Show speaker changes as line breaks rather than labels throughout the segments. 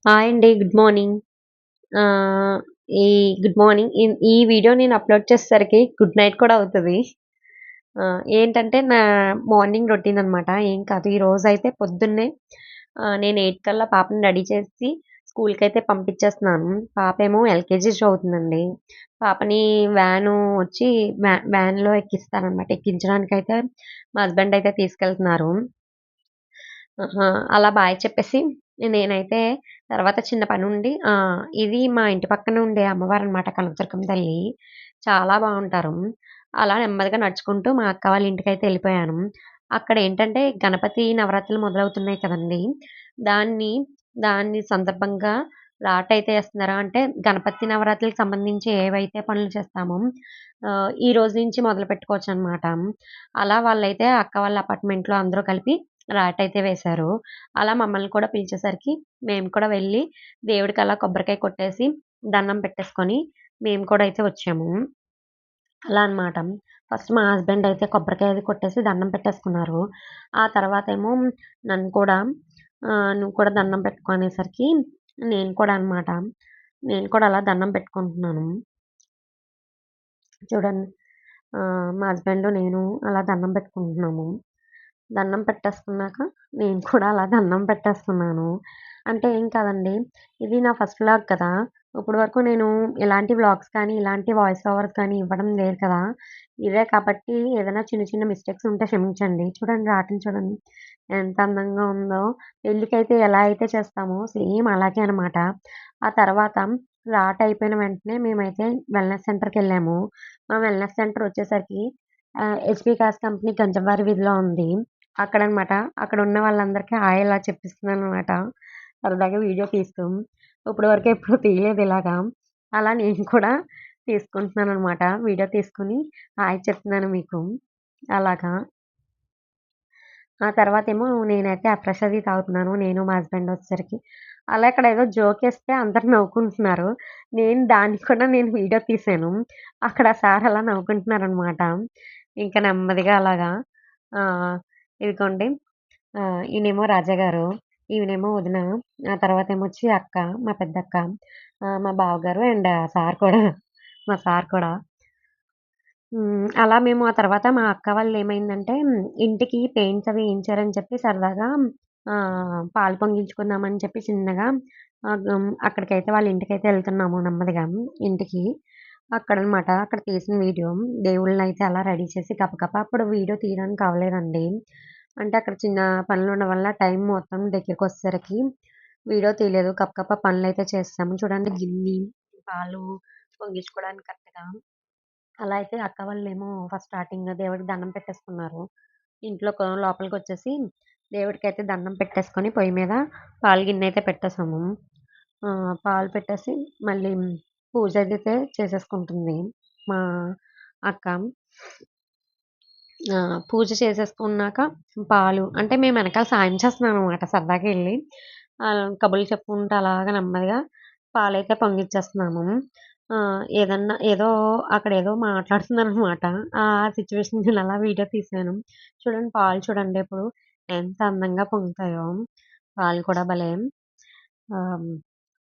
Hi అండి. Good morning. ఆహ్, ఈ గుడ్ మార్నింగ్. ఈ వీడియో నేను అప్‌లోడ్ చేసేసరికి గుడ్ నైట్ కూడా అవుతది. ఏంటంటే నా మార్నింగ్ రొటీన్ అనమాట. ఏం కాదు. ఈరోజైతే పొద్దున్నే నేను 8 కల్లా పాపని రెడీ చేసి స్కూల్‌కైతే పంపించేస్తున్నాను. పాపేమో ఎల్‌కేజీ చదువుతుందండి. పాపని వ్యాను వచ్చి వ్యాన్‌లో ఎక్కిస్తాననమాట. ఎక్కించడానికైతే మా హస్బెండ్ అయితే తీసుకెళ్తున్నారు. ఆహా! అలా బాయ్ చెప్పేసి నేనైతే తర్వాత చిన్న పనుండి ఇది మా ఇంటి పక్కన ఉండే అమ్మవారనమాట కనకదుర్గమ్మ తల్లి. చాలా బావుంటారు. అలా నెమ్మదిగా నడుచుకుంటూ మా అక్క వాళ్ళ ఇంటికైతే ఎళ్ళిపోయాను. అక్కడేంటంటే గణపతి నవరాత్రులు మొదలవుతున్నాయి కదండీ! దాన్ని దాన్ని సందర్భంగా రాటైతే ఏస్తున్నారు. అంటే గణపతి నవరాత్రులకు సంబంధించి ఏవైతే పనులు చేస్తామో ఈ రోజు నుంచి మొదలుపెట్టుకోవచ్చనమాట. అలా వాళ్ళైతే అక్క వాళ్ళ అపార్ట్మెంట్‌లో అందరూ కలిపి రాటైతే వేశారు. అలా మమ్మల్ని కూడా పిలిచేసరికి మేము కూడా వెళ్ళి దేవుడికి అలా కొబ్బరికాయ కొట్టేసి, దండం పెట్టేసుకొని మేము కూడా అయితే వచ్చాము. అలా అనమాట. ఫస్ట్ మా హస్బెండ్ అయితే కొబ్బరికాయ అది కొట్టేసి దండం పెట్టేసుకున్నారు. ఆ తర్వాతేమో నన్ను కూడా "నువ్వు కూడా దండం పెట్టుకో" అనేసరికి నేను కూడా అనమాట. నేను కూడా అలా దండం పెట్టుకుంటున్నాను. చూడండి. మా హస్బెండు, నేను అలా దండం పెట్టుకుంటున్నాము. దండం పెట్టేసుకున్నాక నేను కూడా అలా దండం పెట్టేస్తున్నాను. అంటే ఏం కాదండి. ఇది నా ఫస్ట్ వ్లాగ్ కదా! ఇప్పటి వరకు నేను ఇలాంటి వ్లాగ్స్ కానీ, ఇలాంటి వాయిస్ ఓవర్స్ కానీ ఇవ్వడం లేదు కదా! ఇదే కాబట్టి ఏదైనా చిన్న చిన్న మిస్టేక్స్ ఉంటే క్షమించండి. చూడండి రాటను చూడండి. ఎంత అందంగా ఉందో. పెళ్ళికైతే ఎలా అయితే చేస్తామో సేమ్ అలాగే అనమాట. ఆ తర్వాత రాట్ అయిపోయిన వెంటనే మేమైతే వెల్‌నెస్ సెంటర్‌కెళ్ళాము. మా వెల్‌నెస్ సెంటర్ వచ్చేసరికి హెచ్‌పీ గ్యాస్ కంపెనీ గంజంవారి వీధిలో ఉంది. అక్కడనమాట. అక్కడున్న వాళ్ళందరికీ హాయ్ ఇలా చెప్పిస్తున్నాననమాట. సరదాగా వీడియో తీస్తూ. ఇప్పటి వరకు ఎప్పుడు తీయలేదు ఇలాగా. అలా నేను కూడా తీసుకుంటున్నాననమాట. వీడియో తీసుకొని హాయ్ చెప్తున్నాను మీకు. అలాగా. ఆ తర్వాతేమో నేనైతే ఆ ఫ్రెష్ అది తాగుతున్నాను. నేను మా హస్బెండ్ వచ్చేసరికి. అలా ఇక్కడ ఏదో జోకేస్తే అందరూ నవ్వుకుంటున్నారు. నేను వీడియో తీశాను. అక్కడ సార్ అలా నవ్వుకుంటున్నారనమాట. ఇంకా నెమ్మదిగా అలాగా ఆహ్, ఇదిగోండి ఈయనేమో రాజా గారు, ఈవినేమో వదిన, ఆ తర్వాతేమొచ్చి అక్క, మా పెద్దక్క, మా బావగారు అండ్ సార్ కూడా, మా సార్ కూడా. అలా మేము ఆ తర్వాత మా అక్క వాళ్ళేమైందంటే ఇంటికి పెయింట్స్ అవి ఏయించారని చెప్పి సరదాగా పాలు పొంగించుకుందామని చెప్పి చిన్నగా అక్కడికైతే వాళ్ళ ఇంటికైతే ఎళ్తున్నాము నెమ్మదిగా ఇంటికి. అక్కడనమాట. అక్కడ తీసిన వీడియో. దేవుళ్ళనైతే అలా రెడీ చేసి గబగబా అప్పుడు వీడియో తీయడానికి అవ్వలేదండి. అంటే అక్కడ చిన్న పనులుండడం వల్ల టైం మొత్తం దగ్గరికొచ్చేసరికి వీడియో తీయలేదు. గబగబా పనులైతే చేసేసాము. చూడండి గిన్ని పాలు పొంగించుకోవడానికి కరెక్ట్‌గా అలా అయితే అక్క వాళ్ళేమో ఫస్ట్ స్టార్టింగ్ దేవుడికి దండం పెట్టేసుకున్నారు. లోపలికొచ్చేసి దేవుడికైతే దండం పెట్టేసుకొని పొయ్యి మీద పాలు గిన్నెయితే పెట్టేసాము. పాలు పెట్టేసి మళ్ళీ పూజ అదైతే చేసేసుకుంటుంది మా అక్క. పూజ చేసేసుకున్నాక పాలు అంటే మేము ఎనకాల సాయం చేస్తున్నామనమాట సరదాగా ఎళ్లి. కబుర్లు చెప్పుకుంటూ అలాగా నెమ్మదిగా పాలైతే పొంగిచ్చేస్తున్నాము. ఏదో అక్కడేదో మాట్లాడుతున్నారనమాట. ఆ సిట్యుయేషన్ నేను అలా వీడియో తీశాను. చూడండి పాలు చూడండి ఇప్పుడు ఎంత అందంగా పొంగుతాయో. పాలు కూడా భలే ఆహ్,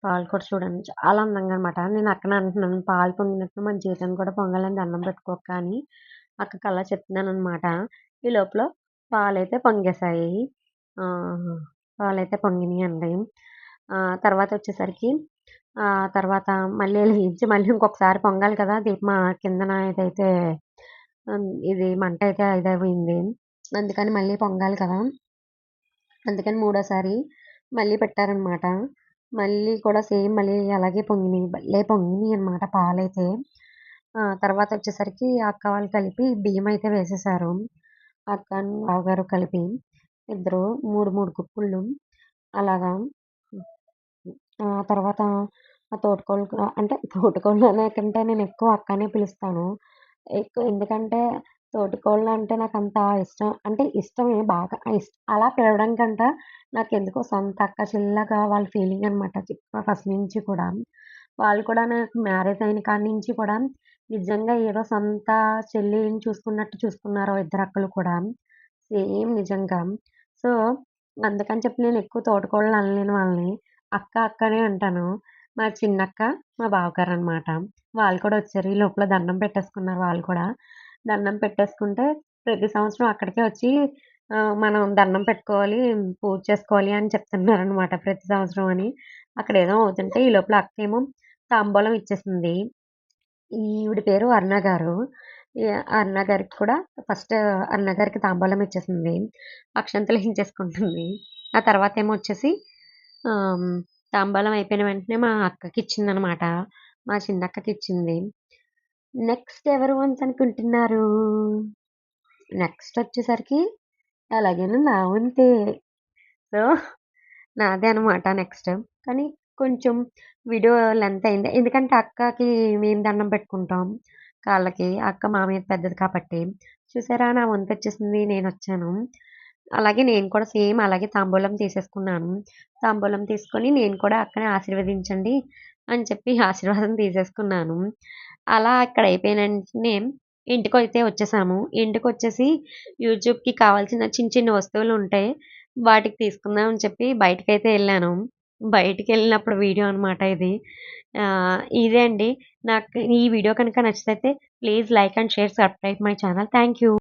పాలు కూడా చూడండి చాలా అందంగా అనమాట. నేను అక్కనే అంటున్నాను పాలు పొంగినట్టు మన జీవితం కూడా పొంగాలని దండం పెట్టుకోక్క అని అక్కకి అలా చెప్తున్నాననమాట. ఈ లోపల పాలైతే పొంగేసాయి. ఆహ్, పాలైతే పొంగినియండి. తర్వాతొచ్చేసరికి తర్వాత మళ్ళీ ఎలిగించి మళ్ళీ ఇంకొకసారి పొంగాలి కదా! కిందన ఏదైతే ఇది మంటయితే ఇదయింది. అందుకని మళ్ళీ పొంగాలి కదా! అందుకని మూడోసారి మళ్ళీ పెట్టారనమాట. మళ్ళీ కూడా సేమ్ మళ్ళీ అలాగే పొంగినియి. భలే పొంగినియనమాట పాలైతే. తర్వాతొచ్చేసరికి అక్క వాళ్ళు కలిపి బియ్యమయితే వేసేశారు. అక్కను, బావగారు కలిపి ఇద్దరు 3 గుప్పుళ్ళు అలాగా. తర్వాత మా తోటికోడలు కూడా అంటే తోటికోడలు అనే కంటే నేనెక్కువ అక్క అనే పిలుస్తాను. ఎందుకంటే తోటికోడలంటే నాకంత ఇష్టం అంటే ఇష్టమే బాగా అలా పిలవడం కంట నాకెందుకో సొంత అక్క చెల్లిలాగా వాళ్ళ ఫీలింగనమాట. ఫస్ట్ నుంచి కూడా. వాళ్ళు కూడా నాకు మ్యారేజ్ అయిన కాడి నుంచి కూడా నిజంగా ఏదో సొంత చెల్లిని చూసుకున్నట్టు చూసుకున్నారు ఇద్దరక్కలు కూడా. సేమ్ నిజంగా. సో, అందుకని చెప్పి నేనెక్కువ తోటికోడలు అనలేను వాళ్ళని. అక్క అక్కనే అంటాను. మా చిన్నక్క, మా బావగారనమాట. వాళ్ళు కూడా వచ్చారు. ఈ లోపల దండం పెట్టేసుకున్నారు వాళ్ళు కూడా. దండం పెట్టేసుకుంటే ప్రతి సంవత్సరం అక్కడికే వచ్చి మనం దండం పెట్టుకోవాలి, పూజ చేసుకోవాలి అని చెప్తున్నారనమాట ప్రతి సంవత్సరం అని. అక్కడేదో అవుతుంటే ఈ లోపల అక్కేమో తాంబూలం ఇచ్చేసింది. ఈవిడ పేరు అరుణ గారు. అరుణ గారికి కూడా ఫస్ట్ అరుణ గారికి తాంబూలం ఇచ్చేసింది. అక్షంతలు యేయించేసుకుంటుంది. ఆ తర్వాతేమో వచ్చేసి ఆహ్, తాంబూలం అయిపోయిన వెంటనే మా అక్కకిచ్చిందనమాట. మా చిన్నక్కకిచ్చింది. నెక్స్ట్ ఎవరు అనుకుంటున్నారు? నెక్స్ట్ వచ్చేసరికి ఎలాగైనా నా వంతే. సో, నాదే అనమాట నెక్స్ట్. కానీ కొంచెం వీడియో లెంత్ అయింది. ఎందుకంటే అక్కకి మేము దండం పెట్టుకుంటాం కాళ్ళకి. అక్క మా మీద పెద్దది కాబట్టి. చూసారా నా వంతొచ్చేసింది. నేనొచ్చాను. అలాగే నేను కూడా సేమ్ అలాగే తాంబూలం తీసేసుకున్నాను. తాంబూలం తీసుకొని నేను కూడా అక్కని ఆశీర్వదించండి అని చెప్పి ఆశీర్వాదం తీసేసుకున్నాను. అలా అక్కడ అయిపోయిన వెంటనే ఇంటికైతే వచ్చేసాము. ఇంటికొచ్చేసి యూట్యూబ్‌కి కావాల్సిన చిన్న చిన్న వస్తువులుంటాయి. వాటికి తీసుకుందాం అని చెప్పి బయటికైతే ఎళ్ళాను. బయటికెళ్ళినప్పుడు వీడియో అనమాట ఇది. ఇదే అండి. నాకు ఈ వీడియో కనుక నచ్చితే please like and share subscribe my channel. Thank you.